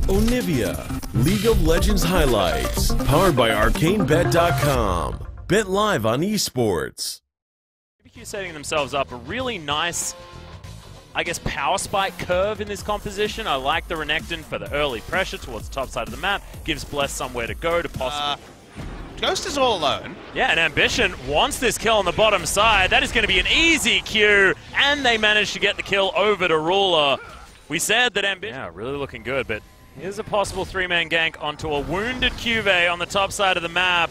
Onivia, League of Legends highlights, powered by ArcaneBet.com. Bet live on esports. BBQ setting themselves up a really nice, I guess, power spike curve in this composition. I like the Renekton for the early pressure towards the top side of the map. Gives Bless somewhere to go to possibly... Ghost is all alone. Yeah, and Ambition wants this kill on the bottom side. That is going to be an easy Q, and they managed to get the kill over to Ruler. We said that Ambition... Yeah, really looking good, but here's a possible three-man gank onto a wounded Cuvée on the top side of the map.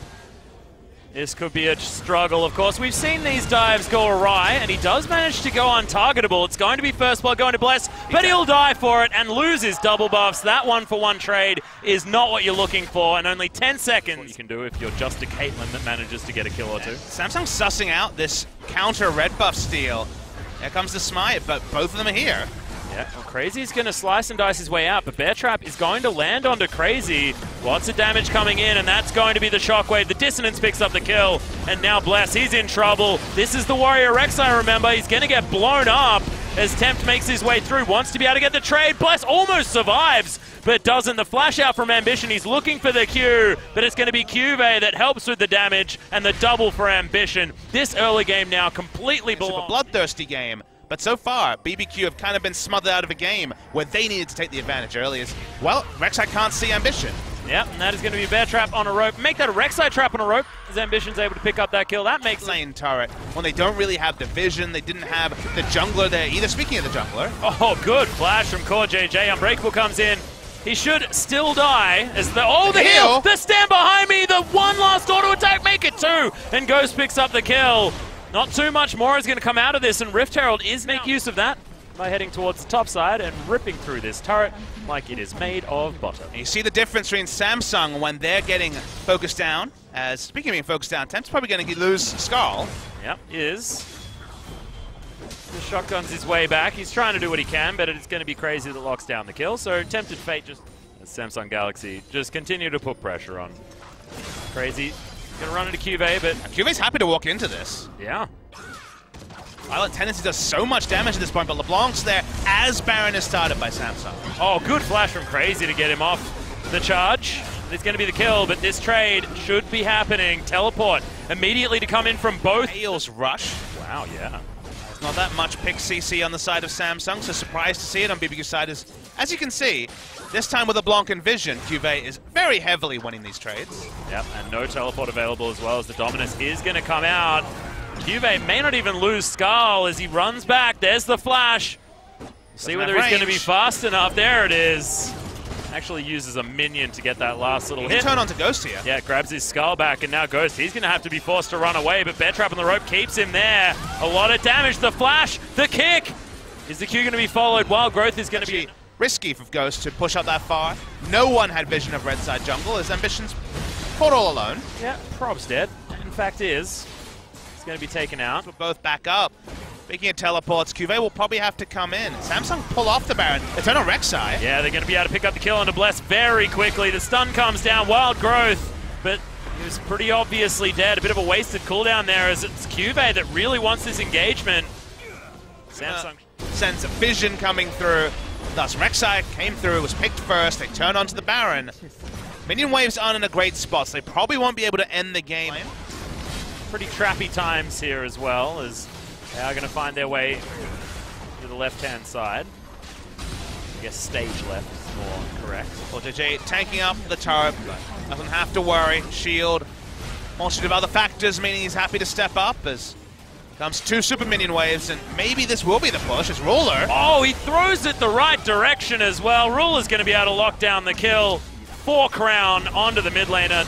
This could be a struggle, of course. We've seen these dives go awry, and he does manage to go untargetable. It's going to be first blood going to Bless, but he'll die for it and lose his double buffs. That one-for-one trade is not what you're looking for, and only 10 seconds what you can do if you're just a Caitlyn that manages to get a kill or two. Samsung sussing out this counter red buff steal. Here comes the smite, but both of them are here. Yeah, well, Crazy's going to slice and dice his way out, but Bear Trap is going to land onto Crazy. Lots of damage coming in, and that's going to be the shockwave. The Dissonance picks up the kill, and now Bless, he's in trouble. This is the Warrior Rek'Sai, remember. He's going to get blown up as Tempt makes his way through. Wants to be able to get the trade. Bless almost survives, but doesn't. The flash out from Ambition. He's looking for the Q, but it's going to be Cuvée that helps with the damage, and the double for Ambition. This early game now completely belongs. Super bloodthirsty game. But so far, BBQ have kind of been smothered out of a game where they needed to take the advantage early as, well, Rek'Sai can't see Ambition. Yep, and that is going to be a Bear Trap on a rope. Make that a Rek'Sai trap on a rope as Ambition's able to pick up that kill. That makes lane turret when they don't really have the vision. They didn't have the jungler there either. Speaking of the jungler. Oh, good flash from Core JJ. Unbreakable comes in. He should still die as the... Oh, the heal! The stand behind me! The one last auto attack, make it two! And Ghost picks up the kill. Not too much more is going to come out of this, and Rift Herald is make use of that by heading towards the top side and ripping through this turret like it is made of butter. And you see the difference between Samsung when they're getting focused down. As speaking of being focused down, Tempt's probably going to lose Skull. Yep, is. The shotgun's his way back. He's trying to do what he can, but it's going to be Crazy that locks down the kill. So Tempted Fate just, Samsung Galaxy, just continue to put pressure on Crazy. Gonna run into Cuvée, but... Cuvé's happy to walk into this. Yeah. Violent Tendency does so much damage at this point, but LeBlanc's there as Baron is started by Samsung. Oh, good flash from Crazy to get him off the charge. It's going to be the kill, but this trade should be happening. Teleport immediately to come in from both. Hale's rush. Wow, yeah. There's not that much pick CC on the side of Samsung, so surprised to see it on BBQ's side. As you can see, this time with LeBlanc and Vision, Cuvée is very heavily winning these trades. Yep, and no teleport available as well as the Dominus is going to come out. Cuvée may not even lose Skull as he runs back. There's the flash. See whether he's going to be fast enough. There it is. Actually uses a minion to get that last little hit. He can turn onto Ghost here. Yeah, grabs his Skull back, and now Ghost, he's going to have to be forced to run away, but Bear Trap on the rope keeps him there. A lot of damage. The flash, the kick. Is the Q going to be followed? Wild Growth is going to be... risky for Ghost to push up that far. No one had vision of red side jungle as Ambition's caught all alone. Yeah, Prob's dead. In fact is. He's going to be taken out. We're both back up. Speaking of teleports, Cuvée will probably have to come in. Samsung pull off the Baron. They turn on Rek'Sai. Yeah, they're going to be able to pick up the kill onto Bless very quickly. The stun comes down. Wild Growth. But he was pretty obviously dead. A bit of a wasted cooldown there as it's Cuvée that really wants this engagement. Samsung sends a vision coming through. Thus, Rek'Sai came through, was picked first. They turn onto the Baron. Minion waves aren't in a great spot, so they probably won't be able to end the game. Pretty trappy times here as well, as they are going to find their way to the left-hand side. I guess stage left is more correct. Well, JJ tanking up the turret, doesn't have to worry. Shield, multitude of other factors, meaning he's happy to step up as comes two super minion waves, and maybe this will be the push as Ruler. Oh, he throws it the right direction as well. Ruler's going to be able to lock down the kill. 4 crown onto the mid laner.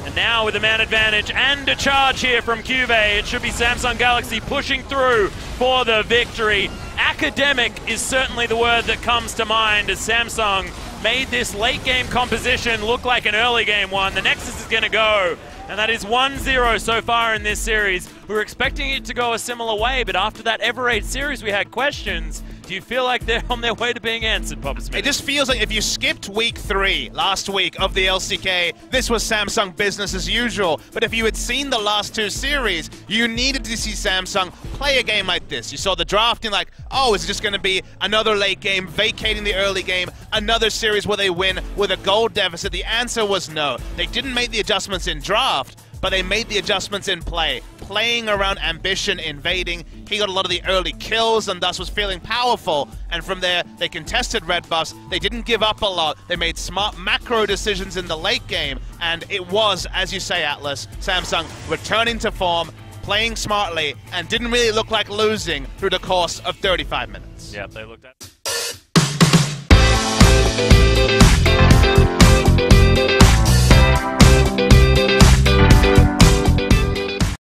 And now with a man advantage and a charge here from Cuvée, it should be Samsung Galaxy pushing through for the victory. Academic is certainly the word that comes to mind as Samsung made this late game composition look like an early game one. The Nexus is going to go. And that is 1-0 so far in this series. We were expecting it to go a similar way, but after that Ever 8 series we had questions. Do you feel like they're on their way to being answered, Papa Smith? It just feels like if you skipped week 3 last week of the LCK, this was Samsung business as usual. But if you had seen the last 2 series, you needed to see Samsung play a game like this. You saw the drafting like, oh, is it just going to be another late game, vacating the early game, another series where they win with a gold deficit? The answer was no. They didn't make the adjustments in draft, but they made the adjustments in play. Playing around ambition, invading. He got a lot of the early kills and thus was feeling powerful. And from there, they contested red buffs. They didn't give up a lot. They made smart macro decisions in the late game. And it was, as you say, Atlas, Samsung returning to form, playing smartly, and didn't really look like losing through the course of 35 minutes. Yeah, they looked at...